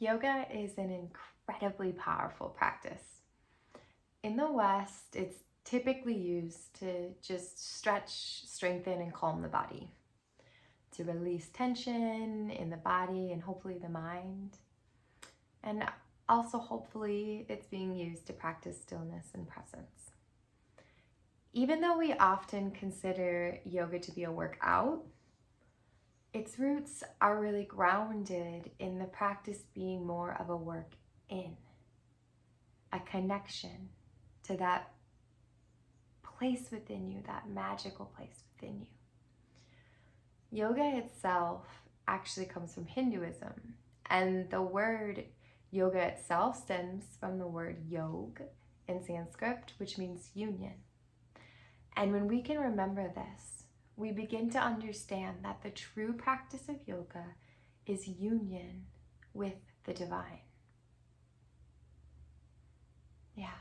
Yoga is an incredibly powerful practice. In the West, it's typically used to just stretch, strengthen, and calm the body, to release tension in the body and hopefully the mind. And also, hopefully, it's being used to practice stillness and presence. Even though we often consider yoga to be a workout, its roots are really grounded in the practice being more of a work in, a connection to that place within you, that magical place within you. Yoga itself actually comes from Hinduism, and the word yoga itself stems from the word yog in Sanskrit, which means union. And when we can remember this, we begin to understand that the true practice of yoga is union with the divine. Yeah.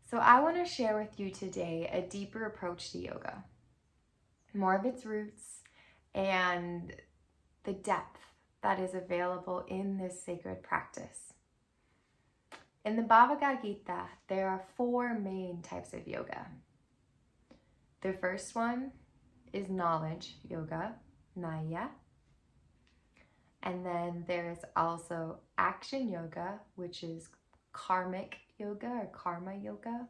So I want to share with you today a deeper approach to yoga, more of its roots and the depth that is available in this sacred practice. In the Bhagavad Gita, there are 4 main types of yoga. The first one is knowledge yoga, Nyaya. And then there is also action yoga, which is karmic yoga or karma yoga.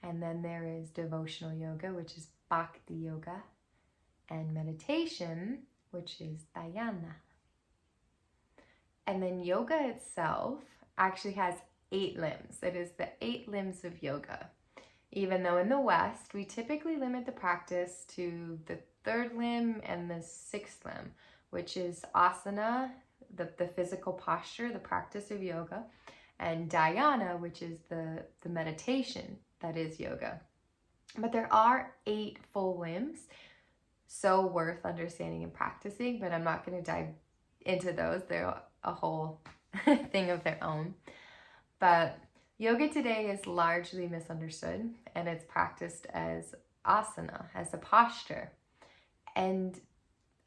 And then there is devotional yoga, which is bhakti yoga. And meditation, which is dhyana. And then yoga itself actually has 8 limbs. It is the 8 limbs of yoga. Even though in the West, we typically limit the practice to the 3rd limb and the 6th limb, which is asana, the physical posture, the practice of yoga, and dhyana, which is the meditation that is yoga. But there are 8 full limbs, so worth understanding and practicing, but I'm not going to dive into those. They're a whole thing of their own. But yoga today is largely misunderstood, and it's practiced as asana, as a posture. And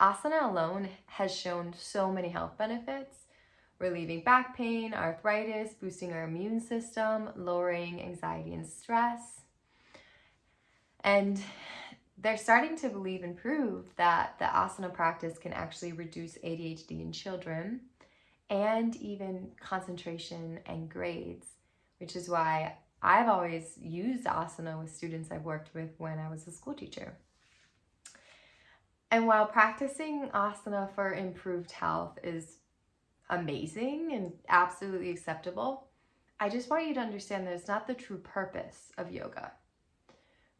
asana alone has shown so many health benefits, relieving back pain, arthritis, boosting our immune system, lowering anxiety and stress. And they're starting to believe and prove that the asana practice can actually reduce ADHD in children and even concentration and grades, which is why I've always used asana with students I've worked with when I was a school teacher. And while practicing asana for improved health is amazing and absolutely acceptable, I just want you to understand that it's not the true purpose of yoga.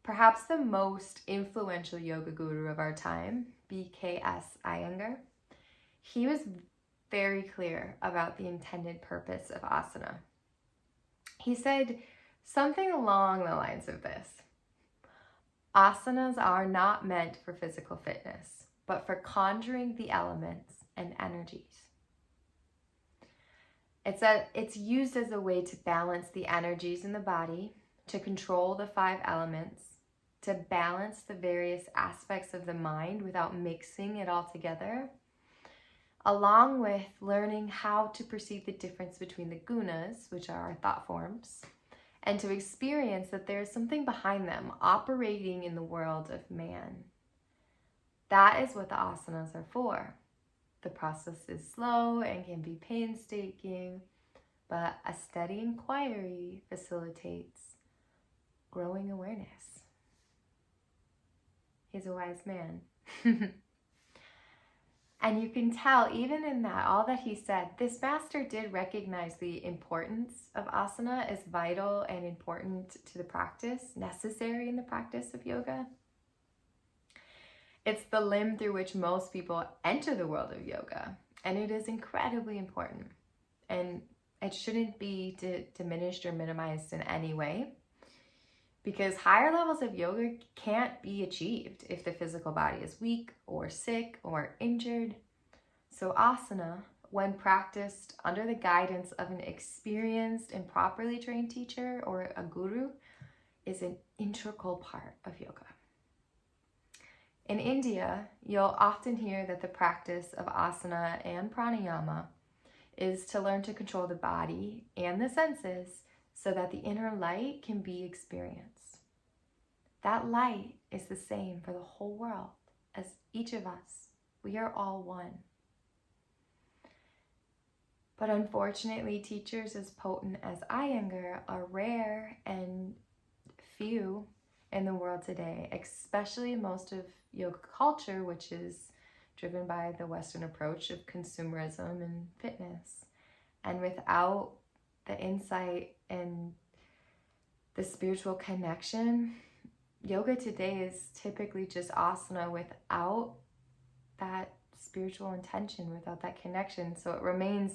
Perhaps the most influential yoga guru of our time, BKS Iyengar, he was very clear about the intended purpose of asana. He said something along the lines of this: asanas are not meant for physical fitness, but for conjuring the elements and energies. It's used as a way to balance the energies in the body, to control the 5 elements, to balance the various aspects of the mind without mixing it all together, along with learning how to perceive the difference between the gunas, which are our thought forms, and to experience that there is something behind them operating in the world of man. That is what the asanas are for. The process is slow and can be painstaking, but a steady inquiry facilitates growing awareness. He's a wise man. And you can tell, even in that, all that he said, this master did recognize the importance of asana as vital and important to the practice, necessary in the practice of yoga. It's the limb through which most people enter the world of yoga, and it is incredibly important. And it shouldn't be diminished or minimized in any way, because higher levels of yoga can't be achieved if the physical body is weak or sick or injured. So asana, when practiced under the guidance of an experienced and properly trained teacher or a guru, is an integral part of yoga. In India, you'll often hear that the practice of asana and pranayama is to learn to control the body and the senses so that the inner light can be experienced. That light is the same for the whole world as each of us. We are all one. But unfortunately, teachers as potent as Iyengar are rare and few in the world today, especially most of yoga culture, which is driven by the Western approach of consumerism and fitness. And without the insight and the spiritual connection, yoga today is typically just asana without that spiritual intention, without that connection. So it remains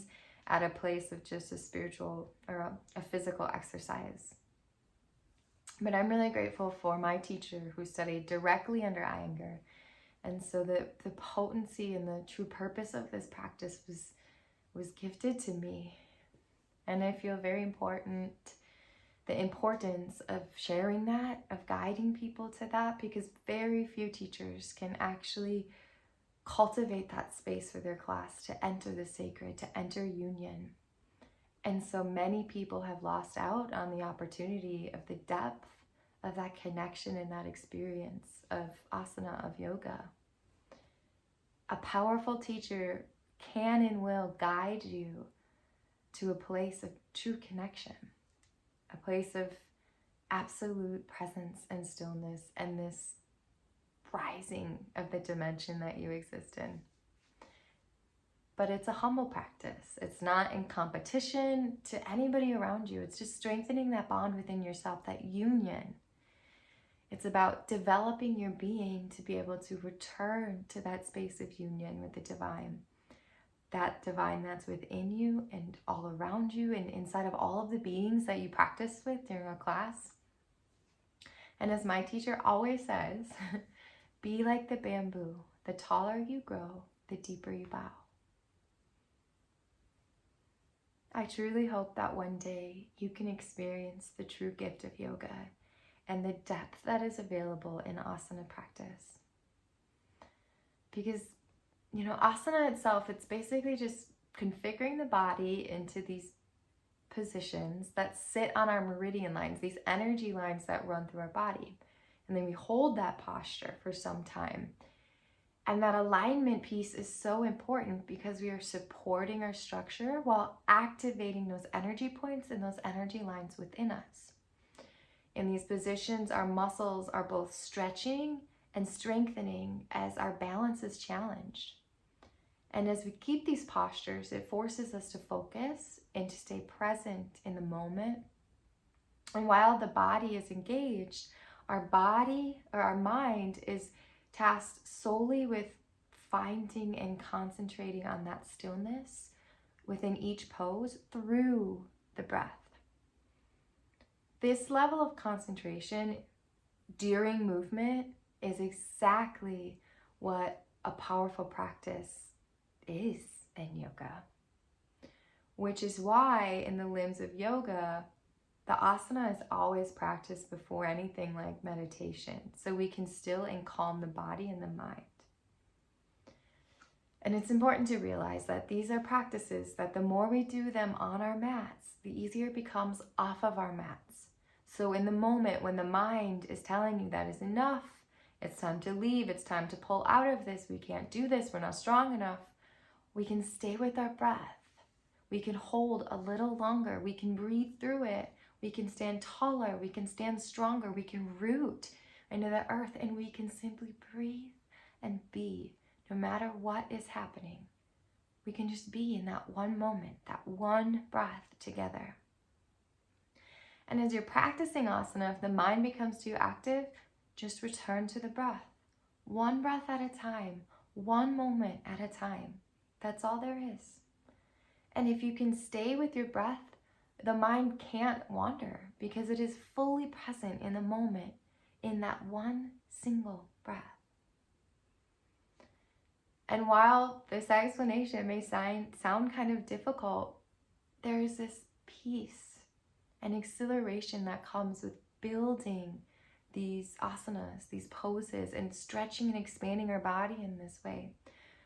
at a place of just a spiritual or a physical exercise. But I'm really grateful for my teacher who studied directly under Iyengar. And so the potency and the true purpose of this practice was gifted to me. And I feel the importance of sharing that, of guiding people to that, because very few teachers can actually cultivate that space for their class to enter the sacred, to enter union. And so many people have lost out on the opportunity of the depth of that connection and that experience of asana, of yoga. A powerful teacher can and will guide you to a place of true connection, a place of absolute presence and stillness and this rising of the dimension that you exist in. But it's a humble practice. It's not in competition to anybody around you. It's just strengthening that bond within yourself, that union. It's about developing your being to be able to return to that space of union with the divine. That divine that's within you and all around you and inside of all of the beings that you practice with during a class. And as my teacher always says, be like the bamboo. The taller you grow, the deeper you bow. I truly hope that one day you can experience the true gift of yoga and the depth that is available in asana practice. Because, asana itself, it's basically just configuring the body into these positions that sit on our meridian lines, these energy lines that run through our body. And then we hold that posture for some time. And that alignment piece is so important because we are supporting our structure while activating those energy points and those energy lines within us. In these positions, our muscles are both stretching and strengthening as our balance is challenged. And as we keep these postures, it forces us to focus and to stay present in the moment. And while the body is engaged, our mind is tasked solely with finding and concentrating on that stillness within each pose through the breath. This level of concentration during movement is exactly what a powerful practice is in yoga, which is why in the limbs of yoga, the asana is always practiced before anything like meditation, so we can still and calm the body and the mind. And it's important to realize that these are practices that the more we do them on our mats, the easier it becomes off of our mats. So in the moment when the mind is telling you that is enough, it's time to leave, it's time to pull out of this, we can't do this, we're not strong enough, we can stay with our breath. We can hold a little longer, we can breathe through it. We can stand taller, we can stand stronger, we can root into the earth, and we can simply breathe and be, no matter what is happening. We can just be in that one moment, that one breath together. And as you're practicing asana, if the mind becomes too active, just return to the breath. One breath at a time, one moment at a time. That's all there is. And if you can stay with your breath, the mind can't wander because it is fully present in the moment in that one single breath. And while this explanation may sound kind of difficult, there is this peace and exhilaration that comes with building these asanas, these poses, and stretching and expanding our body in this way.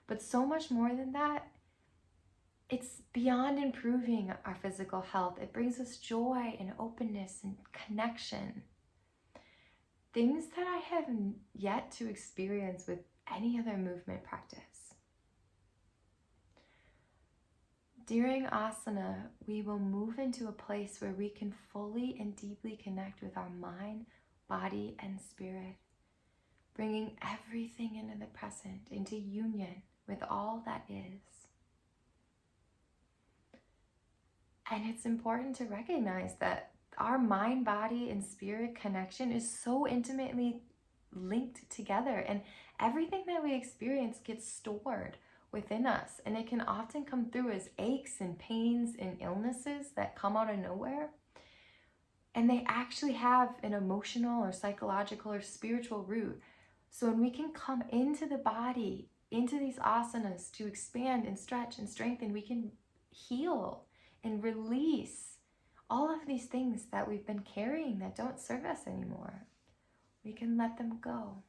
But so much more than that, it's beyond improving our physical health. It brings us joy and openness and connection. Things that I have yet to experience with any other movement practice. During asana, we will move into a place where we can fully and deeply connect with our mind, body, and spirit, bringing everything into the present, into union with all that is. And it's important to recognize that our mind, body, and spirit connection is so intimately linked together, and everything that we experience gets stored within us, and it can often come through as aches and pains and illnesses that come out of nowhere. And they actually have an emotional or psychological or spiritual root. So when we can come into the body, into these asanas to expand and stretch and strengthen, we can heal and release all of these things that we've been carrying that don't serve us anymore. We can let them go.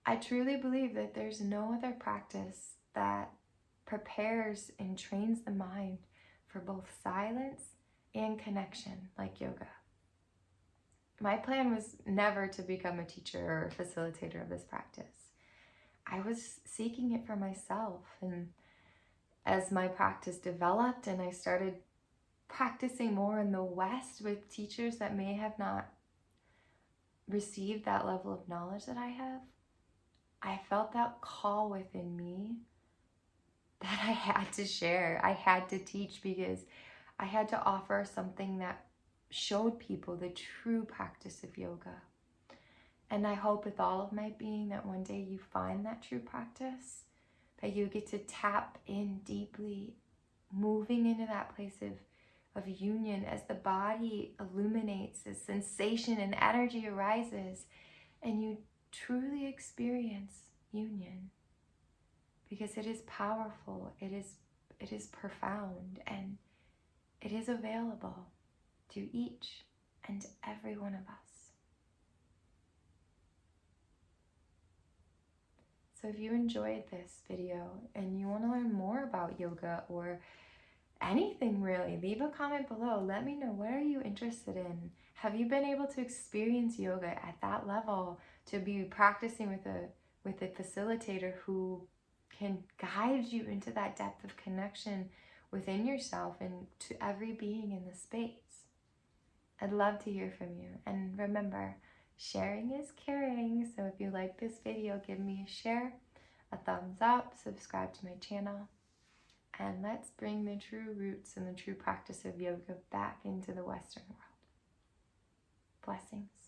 I truly believe that there's no other practice that prepares and trains the mind for both silence and connection like yoga. My plan was never to become a teacher or a facilitator of this practice. I was seeking it for myself, and as my practice developed and I started practicing more in the West with teachers that may have not received that level of knowledge that I have, I felt that call within me that I had to share. I had to teach, because I had to offer something that showed people the true practice of yoga. And I hope with all of my being that one day you find that true practice, that you get to tap in deeply, moving into that place of union as the body illuminates, as sensation and energy arises, and you truly experience union, because it is powerful, it is profound, and it is available to each and every one of us. So if you enjoyed this video and you want to learn more about yoga or anything really, leave a comment below. Let me know, what are you interested in? Have you been able to experience yoga at that level, to be practicing with a facilitator who can guide you into that depth of connection within yourself and to every being in the space? I'd love to hear from you. And remember, sharing is caring. So if you like this video, give me a share, a thumbs up, subscribe to my channel, and let's bring the true roots and the true practice of yoga back into the Western world. Blessings.